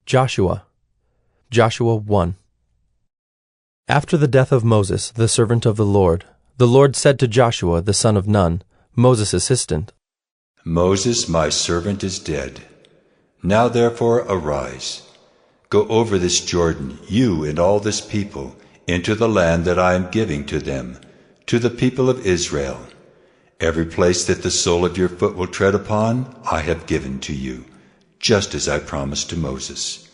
Joshua 1. After the death of Moses, the servant of the Lord said to Joshua the son of Nun, Moses' assistant, Moses, my servant, is dead. Now therefore arise. Go over this Jordan, you and all this people, into the land that I am giving to them, to the people of Israel. Every place that the sole of your foot will tread upon, I have given to you, just as I promised to Moses.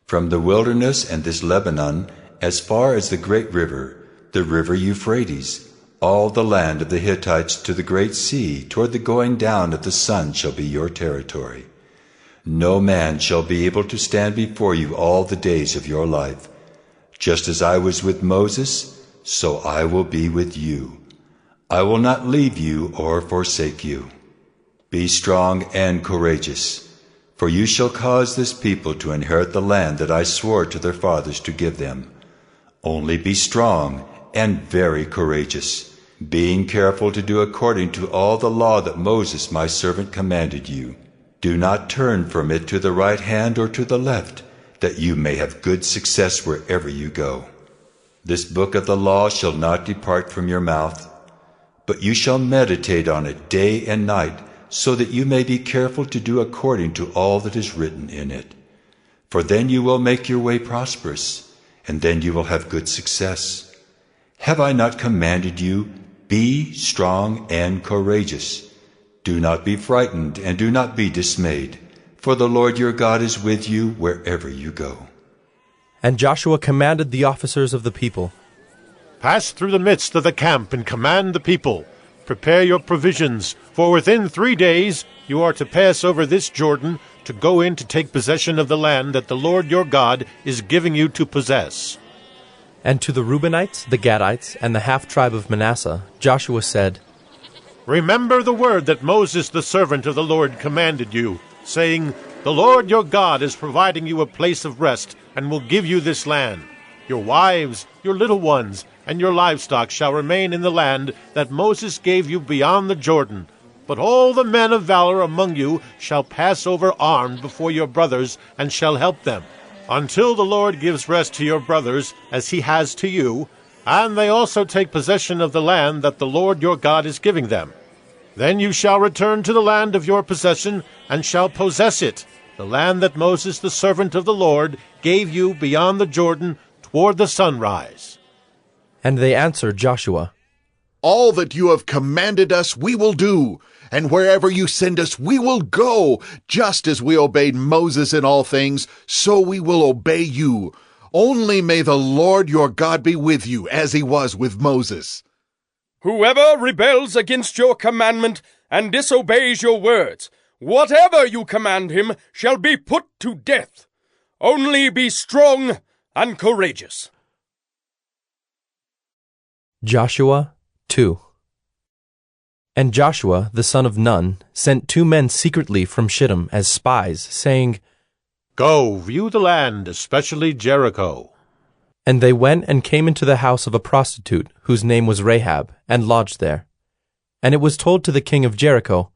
From the wilderness and this Lebanon, as far as the great river, the river Euphrates, all the land of the Hittites to the great sea, toward the going down of the sun shall be your territory. No man shall be able to stand before you all the days of your life. Just as I was with Moses, so I will be with you. I will not leave you or forsake you. Be strong and courageous, for you shall cause this people to inherit the land that I swore to their fathers to give them. Only be strong and very courageous, being careful to do according to all the law that Moses my servant commanded you. Do not turn from it to the right hand or to the left, that you may have good success wherever you go. This book of the law shall not depart from your mouth, but you shall meditate on it day and night, so that you may be careful to do according to all that is written in it. For then you will make your way prosperous, and then you will have good success. Have I not commanded you, be strong and courageous? Do not be frightened, and do not be dismayed, for the Lord your God is with you wherever you go. And Joshua commanded the officers of the people, Pass through the midst of the camp and command the people. Prepare your provisions, for within 3 days you are to pass over this Jordan to go in to take possession of the land that the Lord your God is giving you to possess. And to the Reubenites, the Gadites, and the half-tribe of Manasseh, Joshua said, Remember the word that Moses the servant of the Lord commanded you, saying, The Lord your God is providing you a place of rest, and will give you this land. Your wives, your little ones, and your livestock shall remain in the land that Moses gave you beyond the Jordan. But all the men of valor among you shall pass over armed before your brothers, and shall help them, until the Lord gives rest to your brothers, as he has to you, and they also take possession of the land that the Lord your God is giving them. Then you shall return to the land of your possession, and shall possess it, the land that Moses the servant of the Lord gave you beyond the Jordan toward the sunrise. And they answered Joshua, All that you have commanded us we will do, and wherever you send us we will go. Just as we obeyed Moses in all things, so we will obey you. Only may the Lord your God be with you, as he was with Moses. Whoever rebels against your commandment and disobeys your words, whatever you command him shall be put to death. Only be strong and courageous. Joshua 2. And Joshua the son of Nun sent 2 men secretly from Shittim as spies, saying, Go, view the land, especially Jericho. And they went and came into the house of a prostitute, whose name was Rahab, and lodged there. And it was told to the king of Jericho,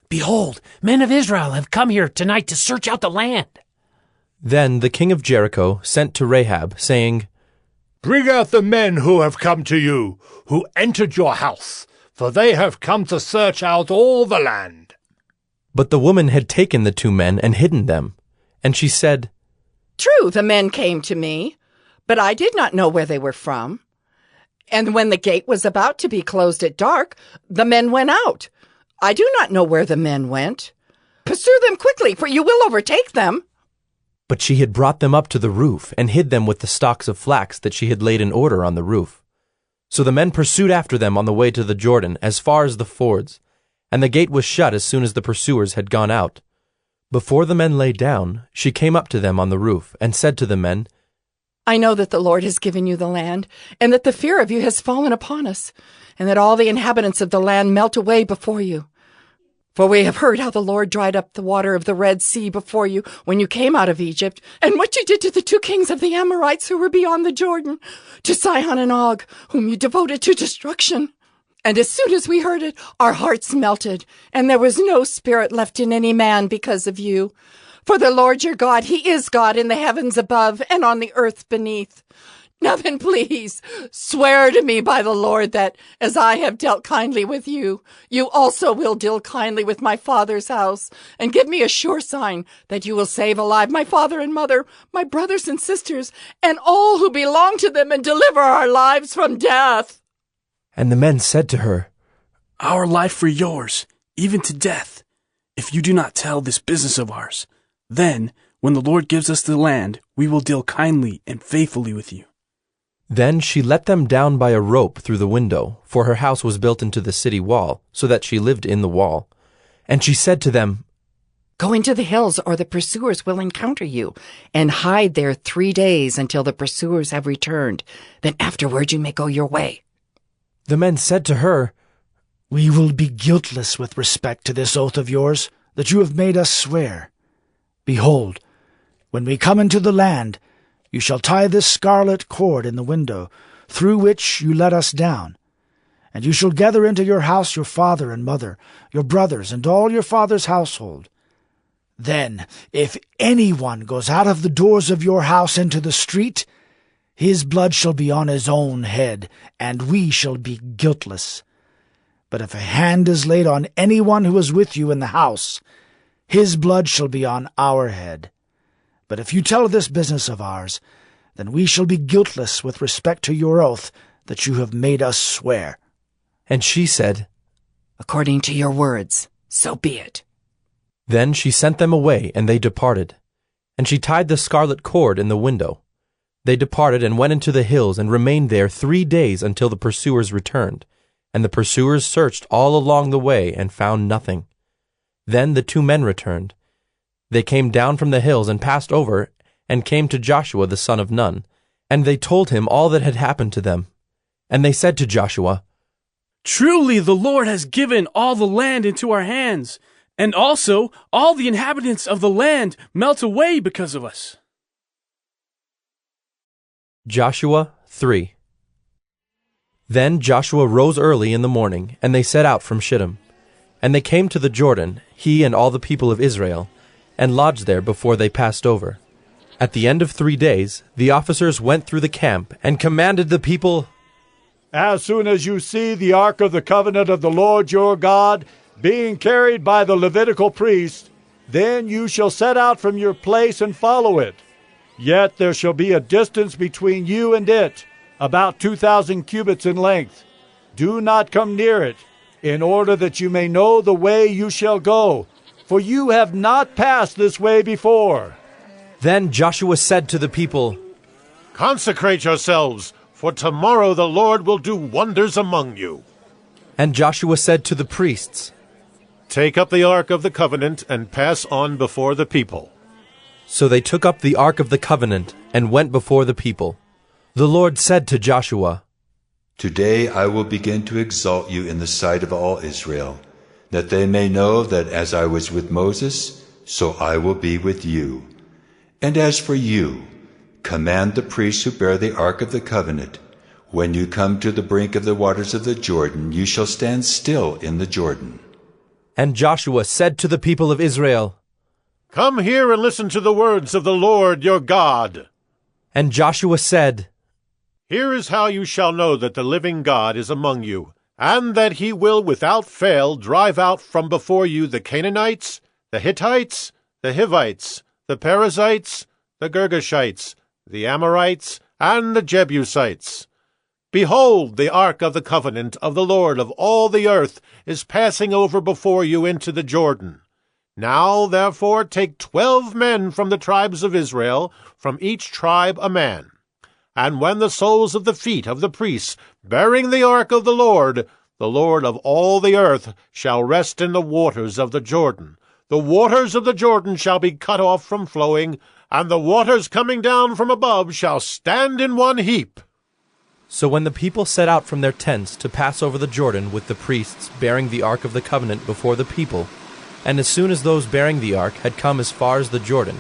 Behold, men of Israel have come here tonight to search out the land. Then the king of Jericho sent to Rahab, saying, Bring out the men who have come to you, who entered your house, for they have come to search out all the land. But the woman had taken the 2 men and hidden them. And she said, True, the men came to me, but I did not know where they were from. And when the gate was about to be closed at dark, the men went out. I do not know where the men went. Pursue them quickly, for you will overtake them. But she had brought them up to the roof, and hid them with the stalks of flax that she had laid in order on the roof. So the men pursued after them on the way to the Jordan, as far as the fords, and the gate was shut as soon as the pursuers had gone out. Before the men lay down, she came up to them on the roof, and said to the men, I know that the Lord has given you the land, and that the fear of you has fallen upon us, and that all the inhabitants of the land melt away before you. For we have heard how the Lord dried up the water of the Red Sea before you when you came out of Egypt, and what you did to the 2 kings of the Amorites who were beyond the Jordan, to Sihon and Og, whom you devoted to destruction. And as soon as we heard it, our hearts melted, and there was no spirit left in any man because of you. For the Lord your God, he is God in the heavens above and on the earth beneath. Now then, please, swear to me by the Lord that, as I have dealt kindly with you, you also will deal kindly with my father's house, and give me a sure sign that you will save alive my father and mother, my brothers and sisters, and all who belong to them, and deliver our lives from death. And the men said to her, Our life for yours, even to death, if you do not tell this business of ours. Then, when the Lord gives us the land, we will deal kindly and faithfully with you. Then she let them down by a rope through the window, for her house was built into the city wall, so that she lived in the wall. And she said to them, Go into the hills, or the pursuers will encounter you, and hide there 3 days until the pursuers have returned. Then afterward you may go your way. The men said to her, We will be guiltless with respect to this oath of yours that you have made us swear. Behold, when we come into the land, you shall tie this scarlet cord in the window, through which you let us down. And you shall gather into your house your father and mother, your brothers, and all your father's household. Then, if anyone goes out of the doors of your house into the street, his blood shall be on his own head, and we shall be guiltless. But if a hand is laid on anyone who is with you in the house, his blood shall be on our head. But if you tell this business of ours, then we shall be guiltless with respect to your oath that you have made us swear. And she said, According to your words, so be it. Then she sent them away, and they departed. And she tied the scarlet cord in the window. They departed and went into the hills, and remained there 3 days until the pursuers returned. And the pursuers searched all along the way, and found nothing. Then the 2 men returned. They came down from the hills and passed over, and came to Joshua the son of Nun. And they told him all that had happened to them. And they said to Joshua, Truly the Lord has given all the land into our hands, and also all the inhabitants of the land melt away because of us. Joshua 3. Then Joshua rose early in the morning, and they set out from Shittim. And they came to the Jordan, he and all the people of Israel, and lodged there before they passed over. At the end of 3 days, the officers went through the camp, and commanded the people, As soon as you see the ark of the covenant of the Lord your God being carried by the Levitical priests, then you shall set out from your place and follow it. Yet there shall be a distance between you and it, about 2,000 cubits in length. Do not come near it, in order that you may know the way you shall go, for you have not passed this way before. Then Joshua said to the people, Consecrate yourselves, for tomorrow the Lord will do wonders among you. And Joshua said to the priests, Take up the ark of the covenant and pass on before the people. So they took up the ark of the covenant and went before the people. The Lord said to Joshua, Today I will begin to exalt you in the sight of all Israel, that they may know that as I was with Moses, so I will be with you. And as for you, command the priests who bear the ark of the covenant, when you come to the brink of the waters of the Jordan, you shall stand still in the Jordan. And Joshua said to the people of Israel, Come here and listen to the words of the Lord your God. And Joshua said, Here is how you shall know that the living God is among you, and that he will without fail drive out from before you the Canaanites, the Hittites, the Hivites, the Perizzites, the Girgashites, the Amorites, and the Jebusites. Behold, the ark of the covenant of the Lord of all the earth is passing over before you into the Jordan. Now, therefore, take 12 men from the tribes of Israel, from each tribe a man. And when the soles of the feet of the priests, bearing the ark of the Lord of all the earth, shall rest in the waters of the Jordan, the waters of the Jordan shall be cut off from flowing, and the waters coming down from above shall stand in one heap. So when the people set out from their tents to pass over the Jordan with the priests bearing the ark of the covenant before the people, and as soon as those bearing the ark had come as far as the Jordan,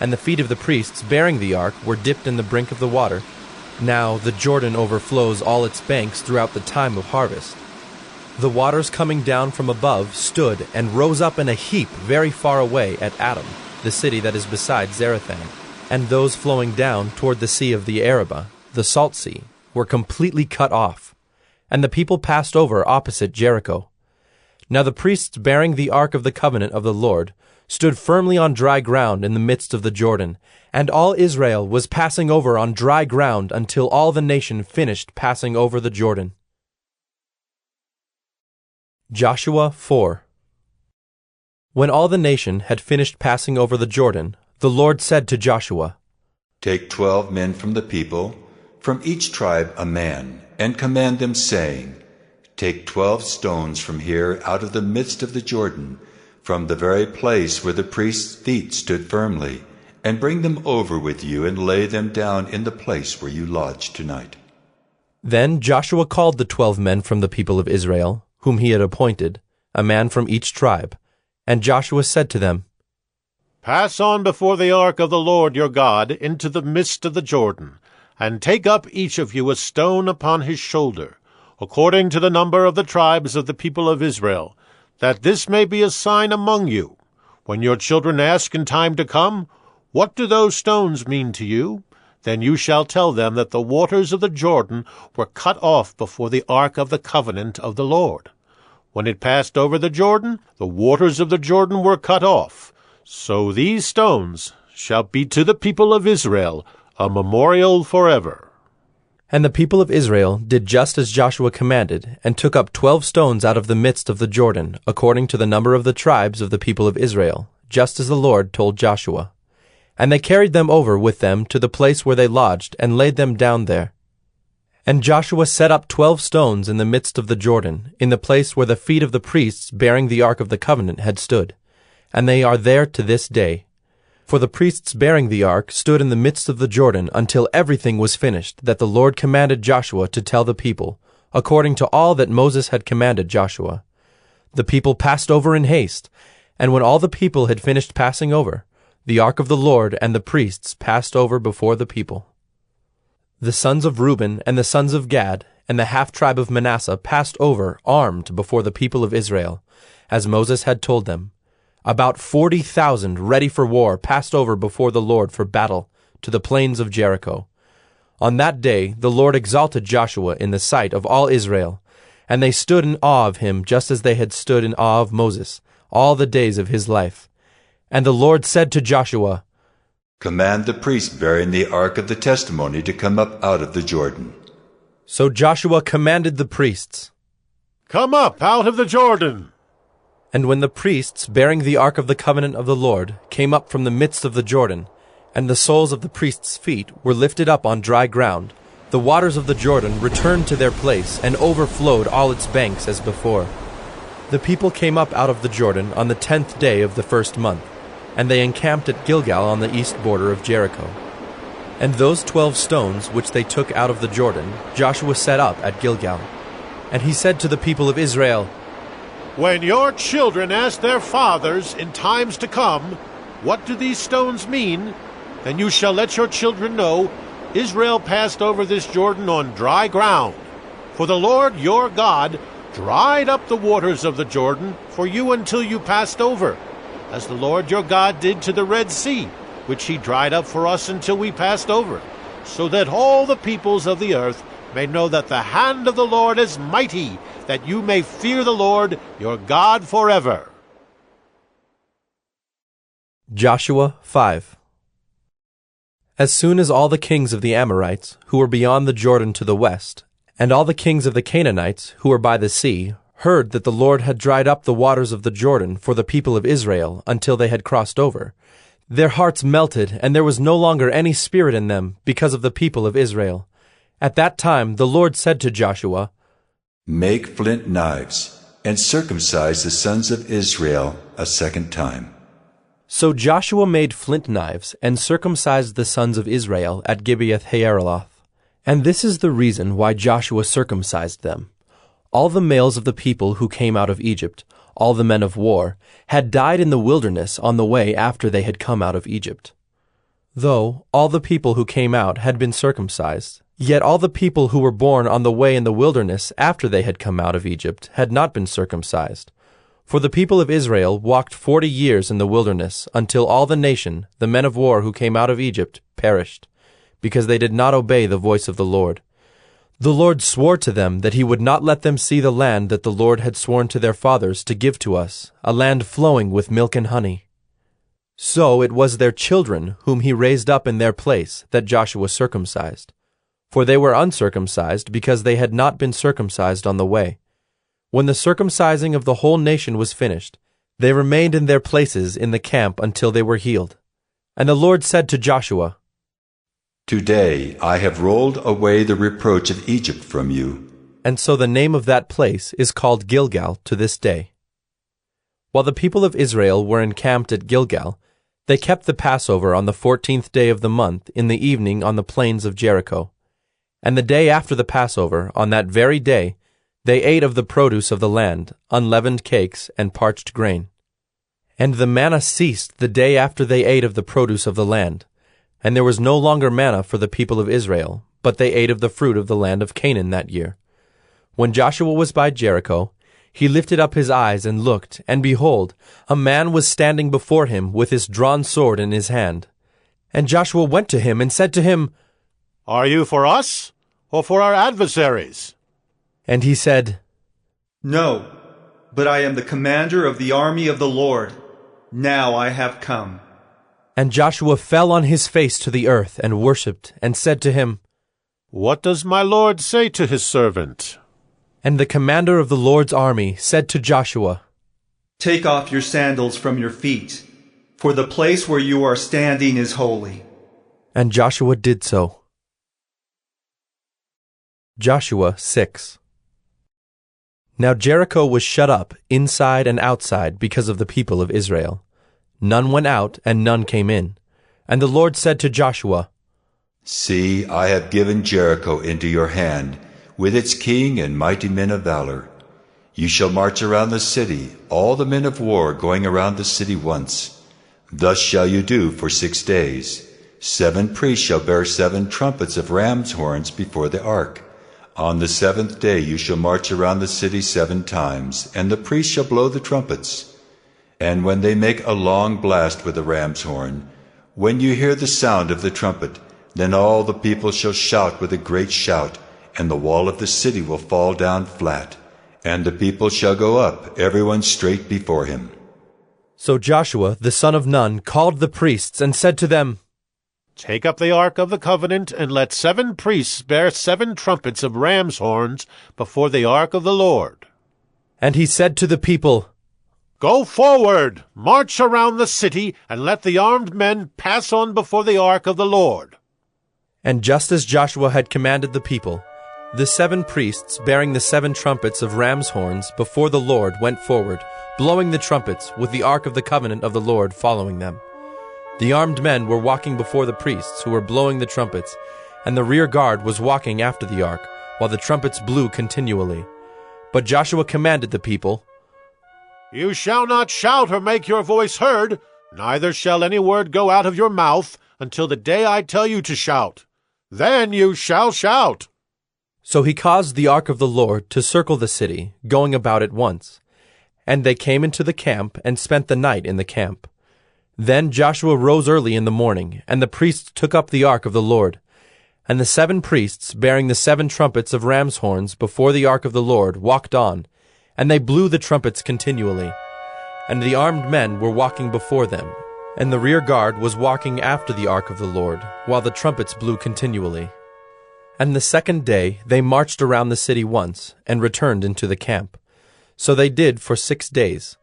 and the feet of the priests bearing the ark were dipped in the brink of the water, now the Jordan overflows all its banks throughout the time of harvest. The waters coming down from above stood and rose up in a heap very far away at Adam, the city that is beside Zarethan, and those flowing down toward the sea of the Arabah, the Salt Sea, were completely cut off, and the people passed over opposite Jericho. Now the priests bearing the ark of the covenant of the Lord stood firmly on dry ground in the midst of the Jordan, and all Israel was passing over on dry ground until all the nation finished passing over the Jordan. Joshua 4. When all the nation had finished passing over the Jordan, the Lord said to Joshua, Take 12 men from the people, from each tribe a man, and command them, saying, Take 12 stones from here out of the midst of the Jordan, from the very place where the priest's feet stood firmly, and bring them over with you and lay them down in the place where you lodge tonight. Then Joshua called the 12 men from the people of Israel, whom he had appointed, a man from each tribe. And Joshua said to them, Pass on before the ark of the Lord your God into the midst of the Jordan, and take up each of you a stone upon his shoulder, according to the number of the tribes of the people of Israel, that this may be a sign among you. When your children ask in time to come, What do those stones mean to you? Then you shall tell them that the waters of the Jordan were cut off before the ark of the covenant of the Lord. When it passed over the Jordan, the waters of the Jordan were cut off. So these stones shall be to the people of Israel a memorial forever. And the people of Israel did just as Joshua commanded, and took up 12 stones out of the midst of the Jordan, according to the number of the tribes of the people of Israel, just as the Lord told Joshua. And they carried them over with them to the place where they lodged, and laid them down there. And Joshua set up 12 stones in the midst of the Jordan, in the place where the feet of the priests bearing the ark of the covenant had stood. And they are there to this day. For the priests bearing the ark stood in the midst of the Jordan until everything was finished that the Lord commanded Joshua to tell the people, according to all that Moses had commanded Joshua. The people passed over in haste, and when all the people had finished passing over, the ark of the Lord and the priests passed over before the people. The sons of Reuben and the sons of Gad and the half-tribe of Manasseh passed over armed before the people of Israel, as Moses had told them. About 40,000 ready for war passed over before the Lord for battle to the plains of Jericho. On that day the Lord exalted Joshua in the sight of all Israel, and they stood in awe of him just as they had stood in awe of Moses all the days of his life. And the Lord said to Joshua, Command the priest bearing the ark of the testimony to come up out of the Jordan. So Joshua commanded the priests, Come up out of the Jordan. And when the priests bearing the ark of the covenant of the Lord came up from the midst of the Jordan, and the soles of the priests' feet were lifted up on dry ground, the waters of the Jordan returned to their place and overflowed all its banks as before. The people came up out of the Jordan on the 10th day of the first month, and they encamped at Gilgal on the east border of Jericho. And those 12 stones which they took out of the Jordan Joshua set up at Gilgal. And he said to the people of Israel, When your children ask their fathers in times to come, What do these stones mean? Then you shall let your children know, Israel passed over this Jordan on dry ground. For the Lord your God dried up the waters of the Jordan for you until you passed over, as the Lord your God did to the Red Sea, which he dried up for us until we passed over, so that all the peoples of the earth may know that the hand of the Lord is mighty, that you may fear the Lord your God forever. Joshua 5. As soon as all the kings of the Amorites, who were beyond the Jordan to the west, and all the kings of the Canaanites, who were by the sea, heard that the Lord had dried up the waters of the Jordan for the people of Israel until they had crossed over, their hearts melted, and there was no longer any spirit in them because of the people of Israel. At that time the Lord said to Joshua, Make flint knives, and circumcise the sons of Israel a second time. So Joshua made flint knives, and circumcised the sons of Israel at Gibeath-haaraloth. And this is the reason why Joshua circumcised them. All the males of the people who came out of Egypt, all the men of war, had died in the wilderness on the way after they had come out of Egypt. Though all the people who came out had been circumcised, yet all the people who were born on the way in the wilderness after they had come out of Egypt had not been circumcised. For the people of Israel walked 40 years in the wilderness, until all the nation, the men of war who came out of Egypt, perished, because they did not obey the voice of the Lord. The Lord swore to them that he would not let them see the land that the Lord had sworn to their fathers to give to us, a land flowing with milk and honey. So it was their children whom he raised up in their place that Joshua circumcised. For they were uncircumcised because they had not been circumcised on the way. When the circumcising of the whole nation was finished, they remained in their places in the camp until they were healed. And the Lord said to Joshua, Today I have rolled away the reproach of Egypt from you. And so the name of that place is called Gilgal to this day. While the people of Israel were encamped at Gilgal, they kept the Passover on the 14th day of the month in the evening on the plains of Jericho. And the day after the Passover, on that very day, they ate of the produce of the land, unleavened cakes and parched grain. And the manna ceased the day after they ate of the produce of the land. And there was no longer manna for the people of Israel, but they ate of the fruit of the land of Canaan that year. When Joshua was by Jericho, he lifted up his eyes and looked, and behold, a man was standing before him with his drawn sword in his hand. And Joshua went to him and said to him, Are you for us, or for our adversaries? And he said, No, but I am the commander of the army of the Lord. Now I have come. And Joshua fell on his face to the earth and worshipped, and said to him, What does my Lord say to his servant? And the commander of the Lord's army said to Joshua, Take off your sandals from your feet, for the place where you are standing is holy. And Joshua did so. Joshua 6. Now Jericho was shut up inside and outside because of the people of Israel. None went out, and none came in. And the Lord said to Joshua, See, I have given Jericho into your hand, with its king and mighty men of valor. You shall march around the city, all the men of war going around the city once. Thus shall you do for 6 days. 7 priests shall bear 7 trumpets of ram's horns before the ark. On the 7th day you shall march around the city 7 times, and the priests shall blow the trumpets. And when they make a long blast with the ram's horn, when you hear the sound of the trumpet, then all the people shall shout with a great shout, and the wall of the city will fall down flat, and the people shall go up, everyone straight before him. So Joshua the son of Nun called the priests and said to them, Take up the ark of the covenant, and let 7 priests bear 7 trumpets of ram's horns before the ark of the Lord. And he said to the people, Go forward, march around the city, and let the armed men pass on before the ark of the Lord. And just as Joshua had commanded the people, the 7 priests bearing the 7 trumpets of ram's horns before the Lord went forward, blowing the trumpets, with the ark of the covenant of the Lord following them. The armed men were walking before the priests who were blowing the trumpets, and the rear guard was walking after the ark, while the trumpets blew continually. But Joshua commanded the people, You shall not shout or make your voice heard, neither shall any word go out of your mouth until the day I tell you to shout. Then you shall shout. So he caused the ark of the Lord to circle the city, going about it once. And they came into the camp and spent the night in the camp. Then Joshua rose early in the morning, and the priests took up the ark of the Lord. And the 7 priests, bearing the 7 trumpets of ram's horns before the ark of the Lord, walked on, and they blew the trumpets continually. And the armed men were walking before them, and the rear guard was walking after the ark of the Lord, while the trumpets blew continually. And the 2nd day they marched around the city once, and returned into the camp. So they did for 6 days.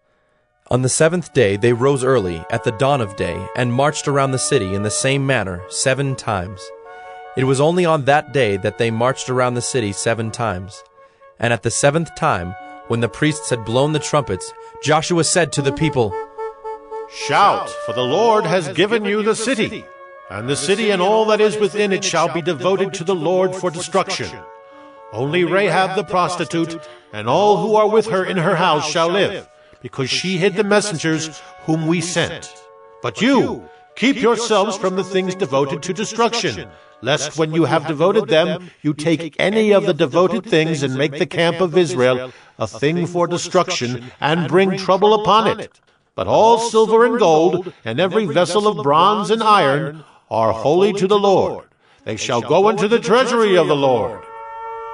On the 7th day they rose early, at the dawn of day, and marched around the city in the same manner 7 times. It was only on that day that they marched around the city 7 times. And at the 7th time, when the priests had blown the trumpets, Joshua said to the people, Shout, for the Lord has given you the city, and the city and all that is within it shall be devoted to the Lord for destruction. Only Rahab the prostitute and all who are with her in her house shall live, because she hid the messengers whom we sent. But you, keep yourselves from the things devoted to destruction, lest when you have devoted them, you take any of the devoted things and make the camp of Israel a thing for destruction, and bring trouble upon it. But all silver and gold, and every vessel of bronze and iron, are holy to the Lord. They shall go into the treasury of the Lord.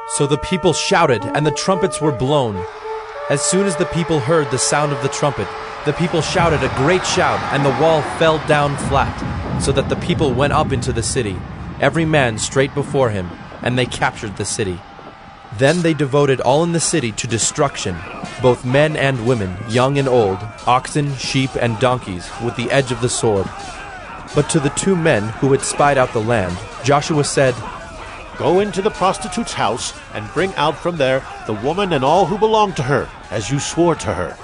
So the people shouted, and the trumpets were blown. As soon as the people heard the sound of the trumpet, the people shouted a great shout, and the wall fell down flat, so that the people went up into the city, every man straight before him, and they captured the city. Then they devoted all in the city to destruction, both men and women, young and old, oxen, sheep, and donkeys, with the edge of the sword. But to the 2 men who had spied out the land, Joshua said, Go into the prostitute's house, and bring out from there the woman and all who belong to her, as you swore to her.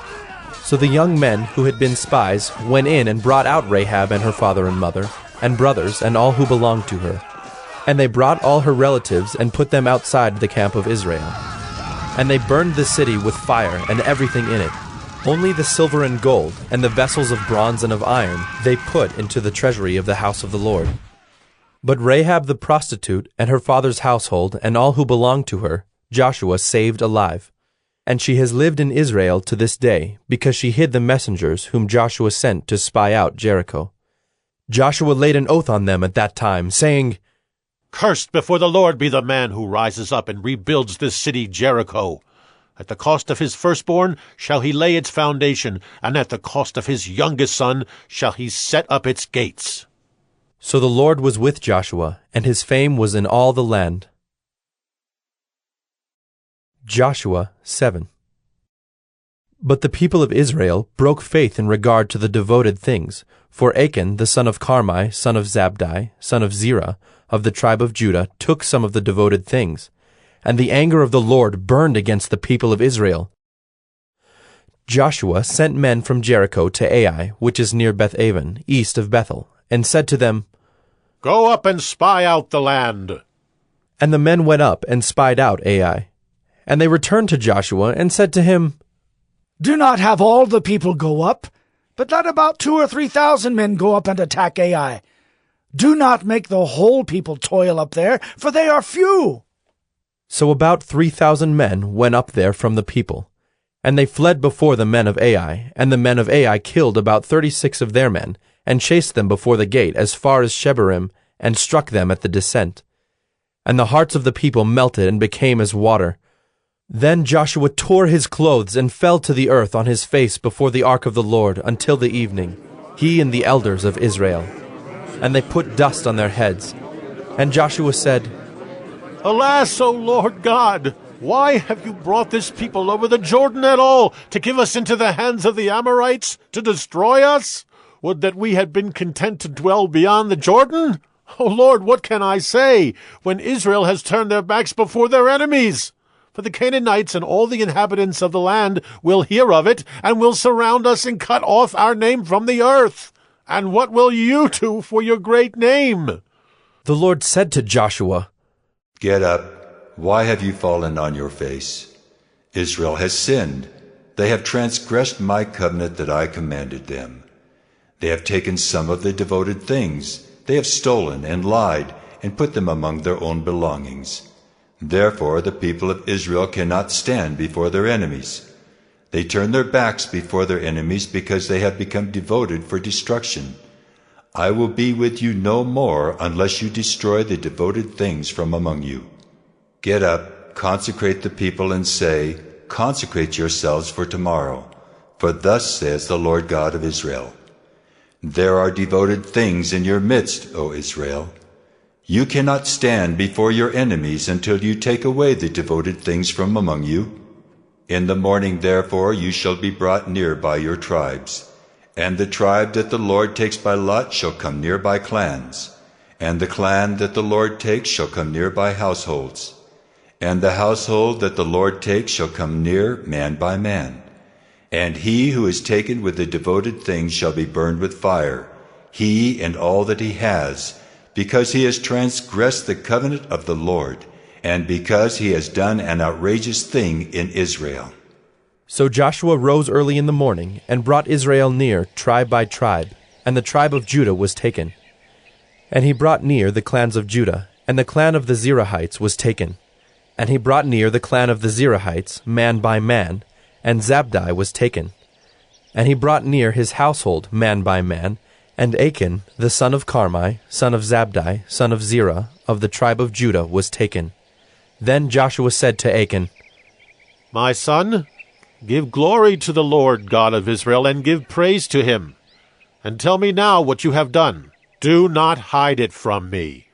So the young men who had been spies went in and brought out Rahab and her father and mother, and brothers, and all who belonged to her. And they brought all her relatives and put them outside the camp of Israel. And they burned the city with fire and everything in it. Only the silver and gold, and the vessels of bronze and of iron, they put into the treasury of the house of the Lord. But Rahab the prostitute, and her father's household, and all who belonged to her, Joshua saved alive. And she has lived in Israel to this day, because she hid the messengers whom Joshua sent to spy out Jericho. Joshua laid an oath on them at that time, saying, Cursed before the Lord be the man who rises up and rebuilds this city Jericho. At the cost of his firstborn shall he lay its foundation, and at the cost of his youngest son shall he set up its gates. So the Lord was with Joshua, and his fame was in all the land. Joshua 7. But the people of Israel broke faith in regard to the devoted things, for Achan the son of Carmi, son of Zabdi, son of Zerah, of the tribe of Judah, took some of the devoted things, and the anger of the Lord burned against the people of Israel. Joshua sent men from Jericho to Ai, which is near Beth-aven, east of Bethel, and said to them, Go up and spy out the land. And the men went up and spied out Ai. And they returned to Joshua and said to him, Do not have all the people go up, but let about 2,000 or 3,000 men go up and attack Ai. Do not make the whole people toil up there, for they are few. So about 3,000 men went up there from the people. And they fled before the men of Ai, and the men of Ai killed about 36 of their men, and chased them before the gate as far as Shebarim, and struck them at the descent. And the hearts of the people melted and became as water. Then Joshua tore his clothes and fell to the earth on his face before the ark of the Lord until the evening, he and the elders of Israel. And they put dust on their heads. And Joshua said, Alas, O Lord God, why have you brought this people over the Jordan at all, to give us into the hands of the Amorites, to destroy us? Would that we had been content to dwell beyond the Jordan? O Lord, what can I say, when Israel has turned their backs before their enemies? For the Canaanites and all the inhabitants of the land will hear of it, and will surround us and cut off our name from the earth. And what will you do for your great name? The Lord said to Joshua, Get up. Why have you fallen on your face? Israel has sinned. They have transgressed my covenant that I commanded them. They have taken some of the devoted things. They have stolen and lied and put them among their own belongings. Therefore the people of Israel cannot stand before their enemies. They turn their backs before their enemies because they have become devoted for destruction. I will be with you no more unless you destroy the devoted things from among you. Get up, consecrate the people, and say, Consecrate yourselves for tomorrow, for thus says the Lord God of Israel. There are devoted things in your midst, O Israel. You cannot stand before your enemies until you take away the devoted things from among you. In the morning, therefore, you shall be brought near by your tribes. And the tribe that the Lord takes by lot shall come near by clans. And the clan that the Lord takes shall come near by households. And the household that the Lord takes shall come near man by man. And he who is taken with the devoted things shall be burned with fire, he and all that he has, because he has transgressed the covenant of the Lord, and because he has done an outrageous thing in Israel. So Joshua rose early in the morning, and brought Israel near, tribe by tribe, and the tribe of Judah was taken. And he brought near the clans of Judah, And the clan of the Zerahites was taken. And he brought near the clan of the Zerahites, man by man, and Zabdi was taken. And he brought near his household, man by man, and Achan, the son of Carmi, son of Zabdi, son of Zerah, of the tribe of Judah, was taken. Then Joshua said to Achan, My son, give glory to the Lord God of Israel, and give praise to him. And tell me now what you have done. Do not hide it from me.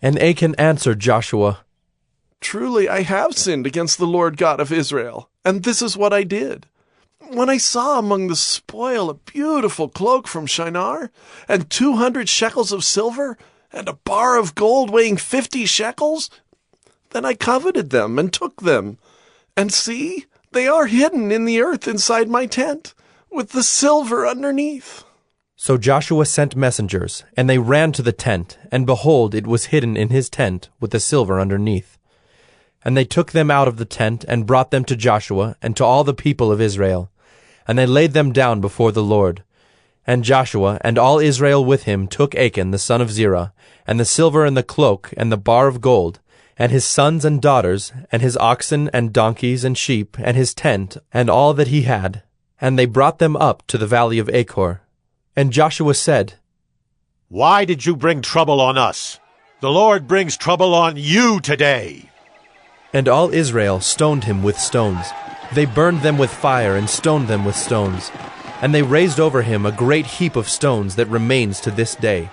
And Achan answered Joshua, Truly I have sinned against the Lord God of Israel, and this is what I did. When I saw among the spoil a beautiful cloak from Shinar, and 200 shekels of silver, and a bar of gold weighing 50 shekels, then I coveted them and took them. And see, they are hidden in the earth inside my tent, with the silver underneath. So Joshua sent messengers, and they ran to the tent, and behold, it was hidden in his tent, with the silver underneath. And they took them out of the tent, and brought them to Joshua, and to all the people of Israel. And they laid them down before the Lord. And Joshua and all Israel with him took Achan the son of Zerah, and the silver and the cloak, and the bar of gold, and his sons and daughters, and his oxen and donkeys and sheep, and his tent, and all that he had. And they brought them up to the valley of Achor. And Joshua said, Why did you bring trouble on us? The Lord brings trouble on you today. And all Israel stoned him with stones. They burned them with fire and stoned them with stones. And they raised over him a great heap of stones that remains to this day.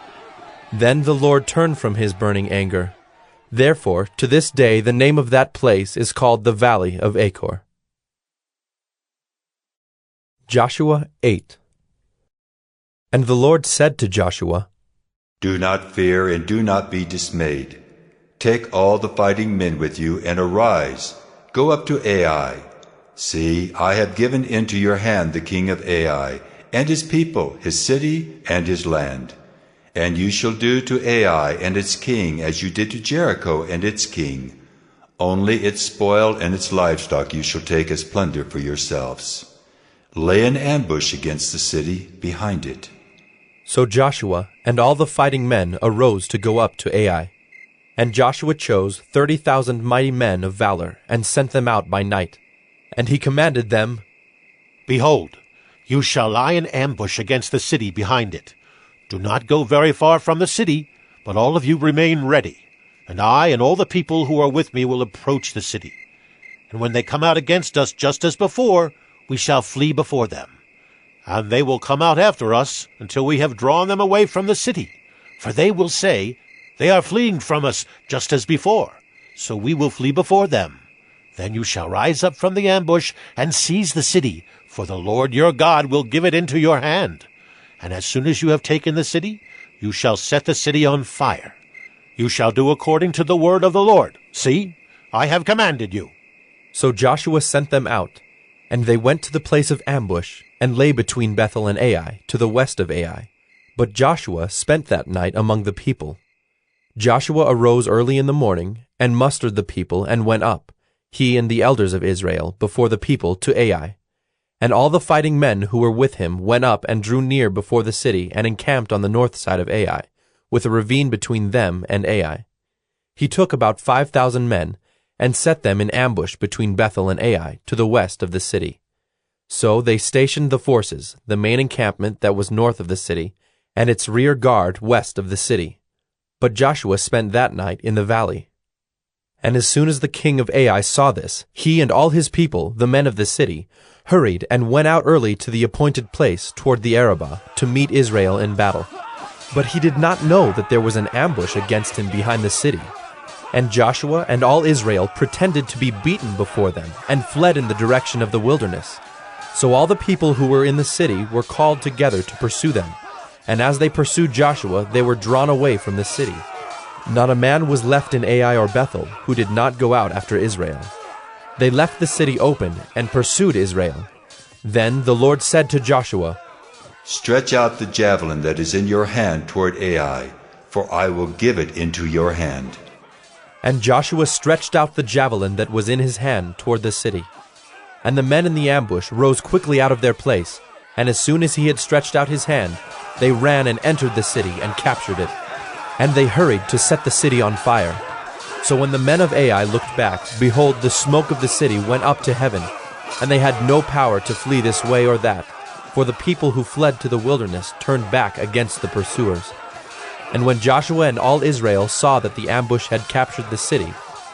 Then the Lord turned from his burning anger. Therefore, to this day the name of that place is called the Valley of Achor. Joshua 8. And the Lord said to Joshua, Do not fear and do not be dismayed. Take all the fighting men with you and arise. Go up to Ai. See, I have given into your hand the king of Ai, and his people, his city, and his land. And you shall do to Ai and its king as you did to Jericho and its king. Only its spoil and its livestock you shall take as plunder for yourselves. Lay an ambush against the city behind it. So Joshua and all the fighting men arose to go up to Ai. And Joshua chose 30,000 mighty men of valor, and sent them out by night. And he commanded them, Behold, you shall lie in ambush against the city behind it. Do not go very far from the city, but all of you remain ready. And I and all the people who are with me will approach the city. And when they come out against us just as before, we shall flee before them. And they will come out after us until we have drawn them away from the city. For they will say, They are fleeing from us just as before, so we will flee before them. Then you shall rise up from the ambush and seize the city, for the Lord your God will give it into your hand. And as soon as you have taken the city, you shall set the city on fire. You shall do according to the word of the Lord. See, I have commanded you. So Joshua sent them out, and they went to the place of ambush, and lay between Bethel and Ai, to the west of Ai. But Joshua spent that night among the people. Joshua arose early in the morning, and mustered the people, and went up, he and the elders of Israel, before the people to Ai. And all the fighting men who were with him went up and drew near before the city, and encamped on the north side of Ai, with a ravine between them and Ai. He took about 5,000 men, and set them in ambush between Bethel and Ai, to the west of the city. So they stationed the forces, the main encampment that was north of the city, and its rear guard west of the city. But Joshua spent that night in the valley. And as soon as the king of Ai saw this, he and all his people, the men of the city, hurried and went out early to the appointed place toward the Arabah to meet Israel in battle. But he did not know that there was an ambush against him behind the city. And Joshua and all Israel pretended to be beaten before them, and fled in the direction of the wilderness. So all the people who were in the city were called together to pursue them. And as they pursued Joshua, they were drawn away from the city. Not a man was left in Ai or Bethel who did not go out after Israel. They left the city open and pursued Israel. Then the Lord said to Joshua, Stretch out the javelin that is in your hand toward Ai, for I will give it into your hand. And Joshua stretched out the javelin that was in his hand toward the city. And the men in the ambush rose quickly out of their place, and as soon as he had stretched out his hand, they ran and entered the city and captured it. and they hurried to set the city on fire. So when the men of Ai looked back, behold, the smoke of the city went up to heaven, and they had no power to flee this way or that, for the people who fled to the wilderness turned back against the pursuers. And when Joshua and all Israel saw that the ambush had captured the city,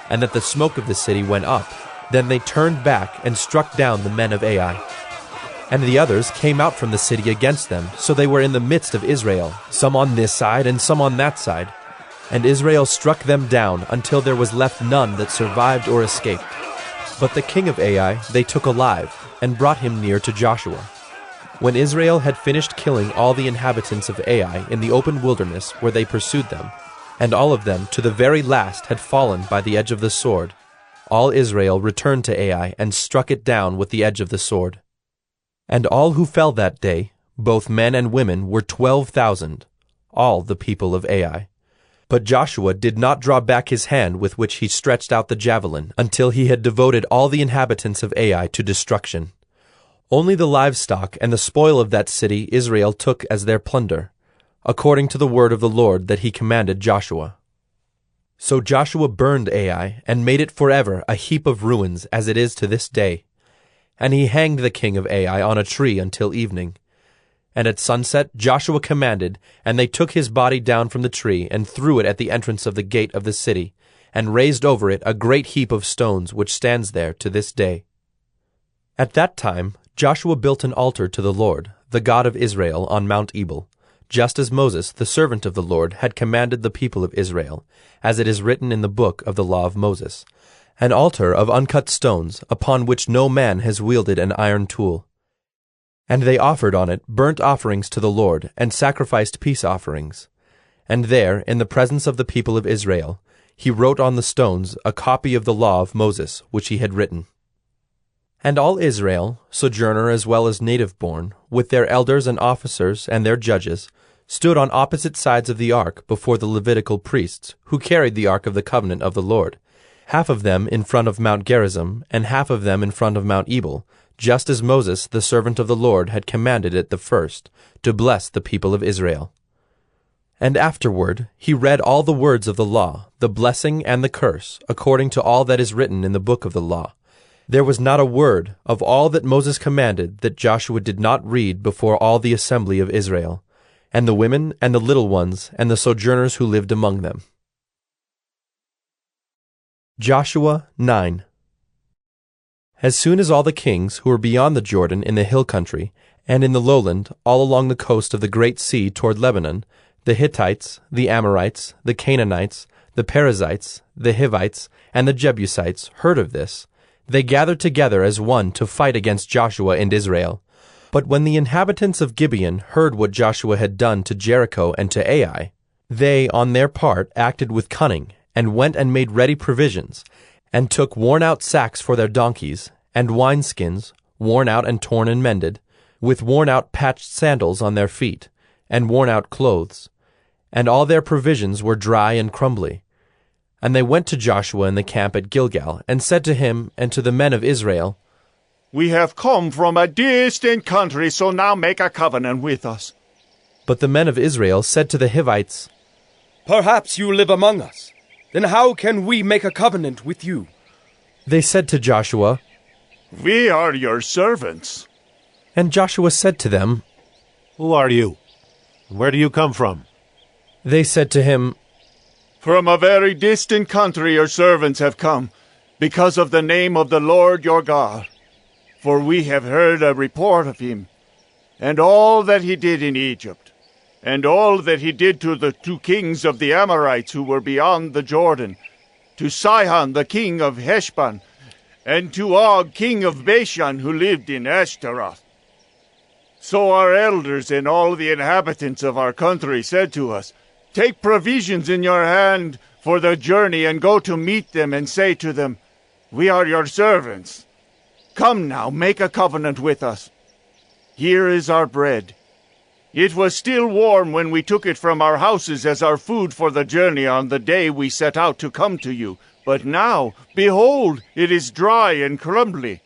and that the smoke of the city went up, then they turned back and struck down the men of Ai. And the others came out from the city against them, so they were in the midst of Israel, some on this side and some on that side. And Israel struck them down until there was left none that survived or escaped. But the king of Ai they took alive, and brought him near to Joshua. When Israel had finished killing all the inhabitants of Ai in the open wilderness where they pursued them, and all of them to the very last had fallen by the edge of the sword, all Israel returned to Ai and struck it down with the edge of the sword. And all who fell that day, both men and women, were 12,000, all the people of Ai. But Joshua did not draw back his hand with which he stretched out the javelin until he had devoted all the inhabitants of Ai to destruction. Only the livestock and the spoil of that city Israel took as their plunder, according to the word of the Lord that he commanded Joshua. So Joshua burned Ai and made it forever a heap of ruins as it is to this day. And he hanged the king of Ai on a tree until evening. And at sunset Joshua commanded, and they took his body down from the tree and threw it at the entrance of the gate of the city, and raised over it a great heap of stones which stands there to this day. At that time Joshua built an altar to the Lord, the God of Israel, on Mount Ebal, just as Moses, the servant of the Lord, had commanded the people of Israel, as it is written in the book of the law of Moses, an altar of uncut stones, upon which no man has wielded an iron tool. And they offered on it burnt offerings to the Lord, and sacrificed peace offerings. And there, in the presence of the people of Israel, he wrote on the stones a copy of the law of Moses, which he had written. And all Israel, sojourner as well as native-born, with their elders and officers and their judges, stood on opposite sides of the ark before the Levitical priests, who carried the ark of the covenant of the Lord, half of them in front of Mount Gerizim, and half of them in front of Mount Ebal, just as Moses, the servant of the Lord, had commanded it the first, to bless the people of Israel. And afterward he read all the words of the law, the blessing and the curse, according to all that is written in the book of the law. There was not a word of all that Moses commanded that Joshua did not read before all the assembly of Israel, and the women and the little ones and the sojourners who lived among them. Joshua 9. As soon as all the kings who were beyond the Jordan in the hill country, and in the lowland, all along the coast of the great sea toward Lebanon, the Hittites, the Amorites, the Canaanites, the Perizzites, the Hivites, and the Jebusites heard of this, they gathered together as one to fight against Joshua and Israel. But when the inhabitants of Gibeon heard what Joshua had done to Jericho and to Ai, they, on their part, acted with cunning, and went and made ready provisions, and took worn-out sacks for their donkeys, and wineskins, worn out and torn and mended, with worn-out patched sandals on their feet, and worn-out clothes. And all their provisions were dry and crumbly. And they went to Joshua in the camp at Gilgal, and said to him and to the men of Israel, We have come from a distant country, so now make a covenant with us. But the men of Israel said to the Hivites, Perhaps you live among us. Then how can we make a covenant with you? They said to Joshua, We are your servants. And Joshua said to them, Who are you? Where do you come from? They said to him, From a very distant country your servants have come, because of the name of the Lord your God. For we have heard a report of him, and all that he did in Egypt, and all that he did to the 2 kings of the Amorites who were beyond the Jordan, to Sihon the king of Heshbon, and to Og king of Bashan who lived in Ashtaroth. So our elders and all the inhabitants of our country said to us, Take provisions in your hand for the journey, and go to meet them, and say to them, We are your servants. Come now, make a covenant with us. Here is our bread. It was still warm when we took it from our houses as our food for the journey on the day we set out to come to you. But now, behold, it is dry and crumbly.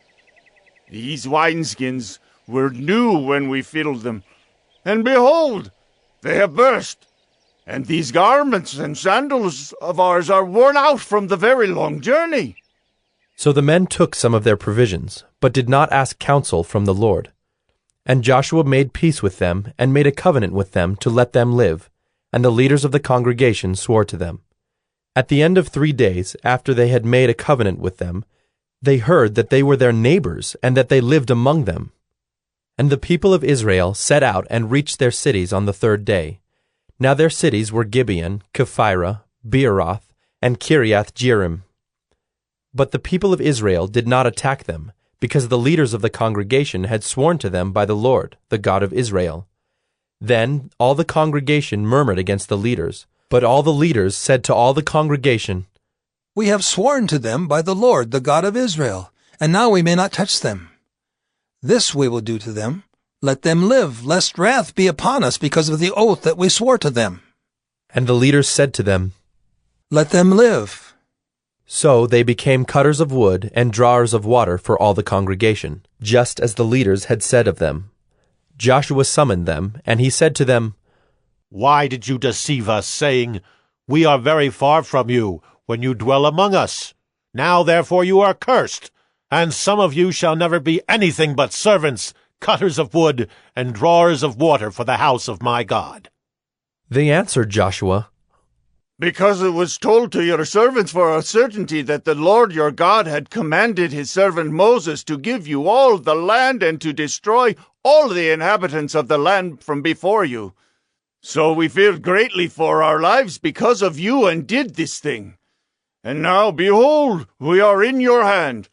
These wineskins were new when we filled them, and behold, they have burst. And these garments and sandals of ours are worn out from the very long journey. So the men took some of their provisions, but did not ask counsel from the Lord. And Joshua made peace with them, and made a covenant with them to let them live, and the leaders of the congregation swore to them. At the end of 3 days, after they had made a covenant with them, they heard that they were their neighbors, and that they lived among them. And the people of Israel set out and reached their cities on the 3rd day. Now their cities were Gibeon, Kephirah, Beeroth, and Kiriath-Jearim. But the people of Israel did not attack them, because the leaders of the congregation had sworn to them by the Lord, the God of Israel. Then all the congregation murmured against the leaders, but all the leaders said to all the congregation, "We have sworn to them by the Lord, the God of Israel, and now we may not touch them. This we will do to them. Let them live, lest wrath be upon us because of the oath that we swore to them." And the leaders said to them, "Let them live." So they became cutters of wood and drawers of water for all the congregation, just as the leaders had said of them. Joshua summoned them, and he said to them, "Why did you deceive us, saying, 'We are very far from you, when you dwell among us'? Now therefore you are cursed, and some of you shall never be anything but servants, cutters of wood, and drawers of water for the house of my God." They answered Joshua, "Because it was told to your servants for a certainty that the Lord your God had commanded his servant Moses to give you all the land and to destroy all the inhabitants of the land from before you. So we feared greatly for our lives because of you and did this thing. And now, behold, we are in your hand.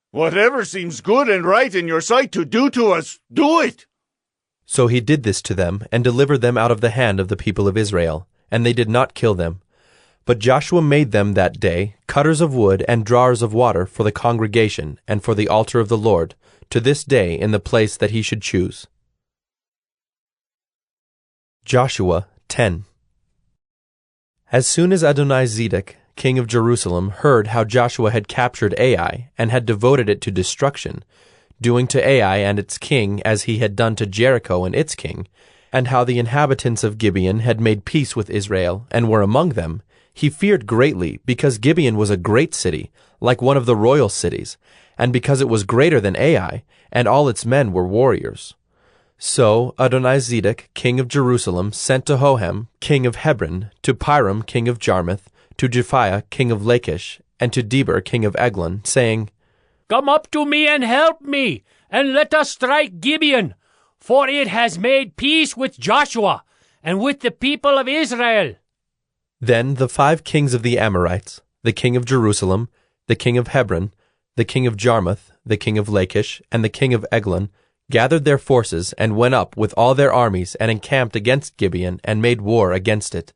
Whatever seems good and right in your sight to do to us, do it." So he did this to them, and delivered them out of the hand of the people of Israel, and they did not kill them. But Joshua made them that day cutters of wood and drawers of water for the congregation and for the altar of the Lord, to this day in the place that he should choose. Joshua 10. As soon as Adonizedek, king of Jerusalem, heard how Joshua had captured Ai and had devoted it to destruction, doing to Ai and its king as he had done to Jericho and its king, and how the inhabitants of Gibeon had made peace with Israel and were among them, he feared greatly, because Gibeon was a great city, like one of the royal cities, and because it was greater than Ai, and all its men were warriors. So Adonizedek, king of Jerusalem, sent to Hohem, king of Hebron, to Piram, king of Jarmuth, to Japhiah, king of Lachish, and to Deber, king of Eglon, saying, "Come up to me and help me, and let us strike Gibeon, for it has made peace with Joshua and with the people of Israel." Then the 5 kings of the Amorites, the king of Jerusalem, the king of Hebron, the king of Jarmuth, the king of Lachish, and the king of Eglon, gathered their forces and went up with all their armies and encamped against Gibeon and made war against it.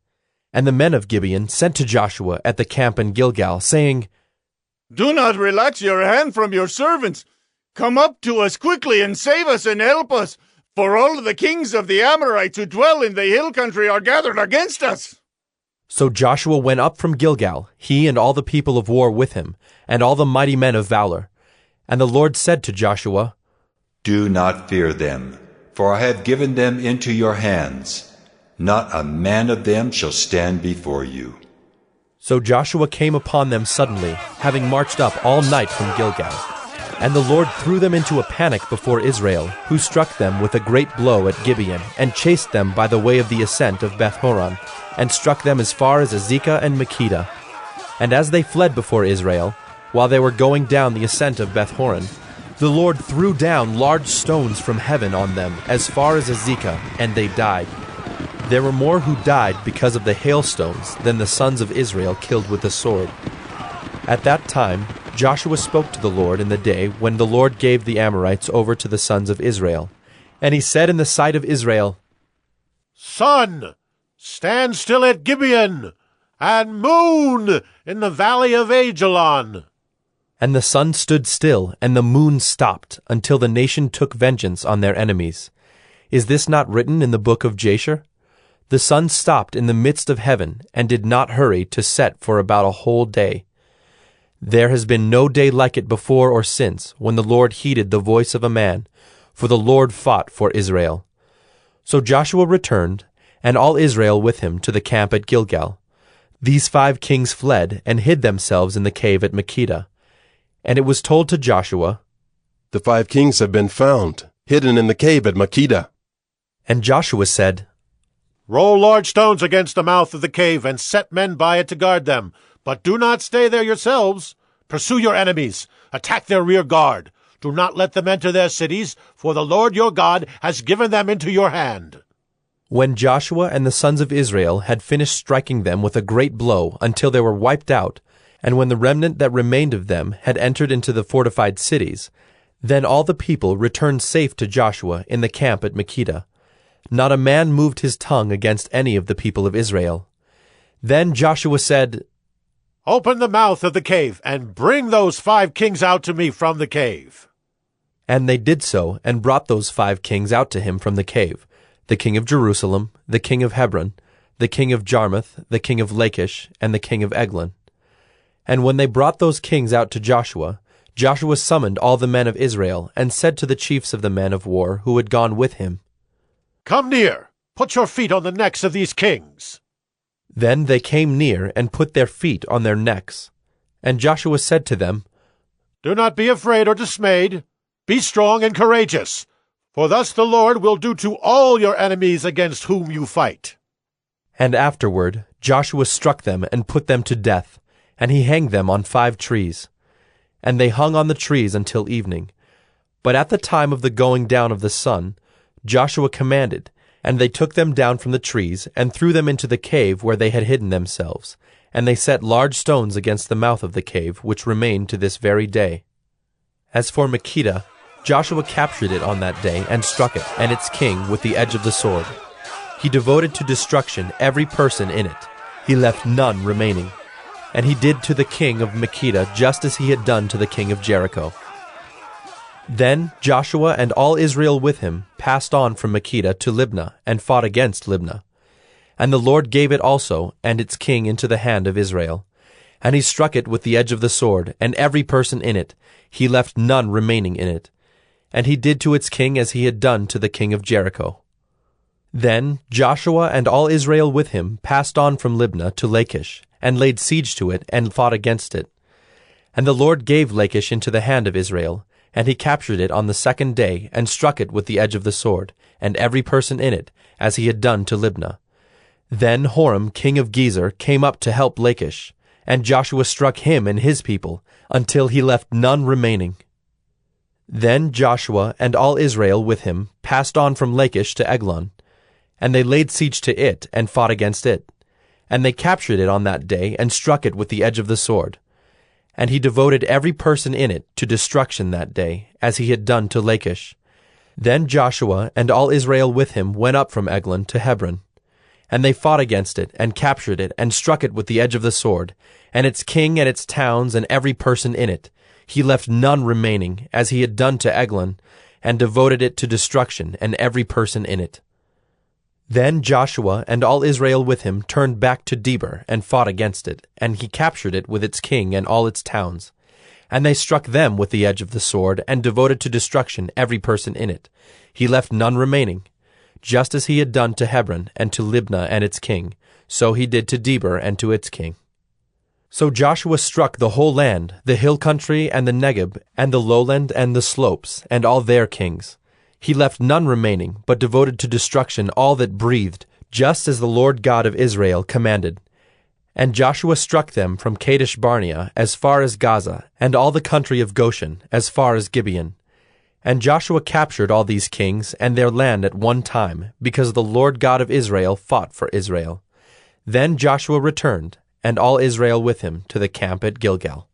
And the men of Gibeon sent to Joshua at the camp in Gilgal, saying, "Do not relax your hand from your servants. Come up to us quickly and save us and help us, for all the kings of the Amorites who dwell in the hill country are gathered against us." So Joshua went up from Gilgal, he and all the people of war with him, and all the mighty men of valor. And the Lord said to Joshua, "Do not fear them, for I have given them into your hands. Not a man of them shall stand before you." So Joshua came upon them suddenly, having marched up all night from Gilgal. And the Lord threw them into a panic before Israel, who struck them with a great blow at Gibeon, and chased them by the way of the ascent of Beth-horon, and struck them as far as Azekah and Makkedah. And as they fled before Israel, while they were going down the ascent of Beth-horon, the Lord threw down large stones from heaven on them as far as Azekah, and they died. There were more who died because of the hailstones than the sons of Israel killed with the sword. At that time Joshua spoke to the Lord in the day when the Lord gave the Amorites over to the sons of Israel. And he said in the sight of Israel, "Sun, stand still at Gibeon, and moon in the valley of Ajalon." And the sun stood still, and the moon stopped, until the nation took vengeance on their enemies. Is this not written in the book of Jasher? The sun stopped in the midst of heaven, and did not hurry to set for about a whole day. There has been no day like it before or since, when the Lord heeded the voice of a man, for the Lord fought for Israel. So Joshua returned, and all Israel with him to the camp at Gilgal. These 5 kings fled and hid themselves in the cave at Makkedah. And it was told to Joshua, "The 5 kings have been found, hidden in the cave at Makkedah." And Joshua said, "Roll large stones against the mouth of the cave, and set men by it to guard them. But do not stay there yourselves. Pursue your enemies. Attack their rear guard. Do not let them enter their cities, for the Lord your God has given them into your hand." When Joshua and the sons of Israel had finished striking them with a great blow until they were wiped out, and when the remnant that remained of them had entered into the fortified cities, then all the people returned safe to Joshua in the camp at Makkedah. Not a man moved his tongue against any of the people of Israel. Then Joshua said, "Open the mouth of the cave, and bring those 5 kings out to me from the cave." And they did so, and brought those 5 kings out to him from the cave, the king of Jerusalem, the king of Hebron, the king of Jarmuth, the king of Lachish, and the king of Eglon. And when they brought those kings out to Joshua, Joshua summoned all the men of Israel, and said to the chiefs of the men of war who had gone with him, "Come near, put your feet on the necks of these kings." Then they came near and put their feet on their necks. And Joshua said to them, "Do not be afraid or dismayed. Be strong and courageous, for thus the Lord will do to all your enemies against whom you fight." And afterward Joshua struck them and put them to death, and he hanged them on 5 trees. And they hung on the trees until evening. But at the time of the going down of the sun, Joshua commanded, and they took them down from the trees, and threw them into the cave where they had hidden themselves. And they set large stones against the mouth of the cave, which remain to this very day. As for Makkedah, Joshua captured it on that day, and struck it, and its king, with the edge of the sword. He devoted to destruction every person in it. He left none remaining. And he did to the king of Makkedah just as he had done to the king of Jericho. Then Joshua and all Israel with him passed on from Makkedah to Libnah, and fought against Libnah. And the Lord gave it also, and its king, into the hand of Israel. And he struck it with the edge of the sword, and every person in it. He left none remaining in it. And he did to its king as he had done to the king of Jericho. Then Joshua and all Israel with him passed on from Libnah to Lachish, and laid siege to it, and fought against it. And the Lord gave Lachish into the hand of Israel, and he captured it on the 2nd day, and struck it with the edge of the sword, and every person in it, as he had done to Libnah. Then Horam king of Gezer came up to help Lachish, and Joshua struck him and his people, until he left none remaining. Then Joshua and all Israel with him passed on from Lachish to Eglon, and they laid siege to it, and fought against it. And they captured it on that day, and struck it with the edge of the sword. And he devoted every person in it to destruction that day, as he had done to Lachish. Then Joshua and all Israel with him went up from Eglon to Hebron. And they fought against it, and captured it, and struck it with the edge of the sword, and its king and its towns and every person in it. He left none remaining, as he had done to Eglon, and devoted it to destruction, and every person in it. Then Joshua and all Israel with him turned back to Debir, and fought against it, and he captured it with its king and all its towns. And they struck them with the edge of the sword, and devoted to destruction every person in it. He left none remaining. Just as he had done to Hebron, and to Libnah and its king, so he did to Debir and to its king. So Joshua struck the whole land, the hill country and the Negeb, and the lowland and the slopes, and all their kings. He left none remaining, but devoted to destruction all that breathed, just as the Lord God of Israel commanded. And Joshua struck them from Kadesh Barnea as far as Gaza, and all the country of Goshen as far as Gibeon. And Joshua captured all these kings and their land at one time, because the Lord God of Israel fought for Israel. Then Joshua returned, and all Israel with him, to the camp at Gilgal.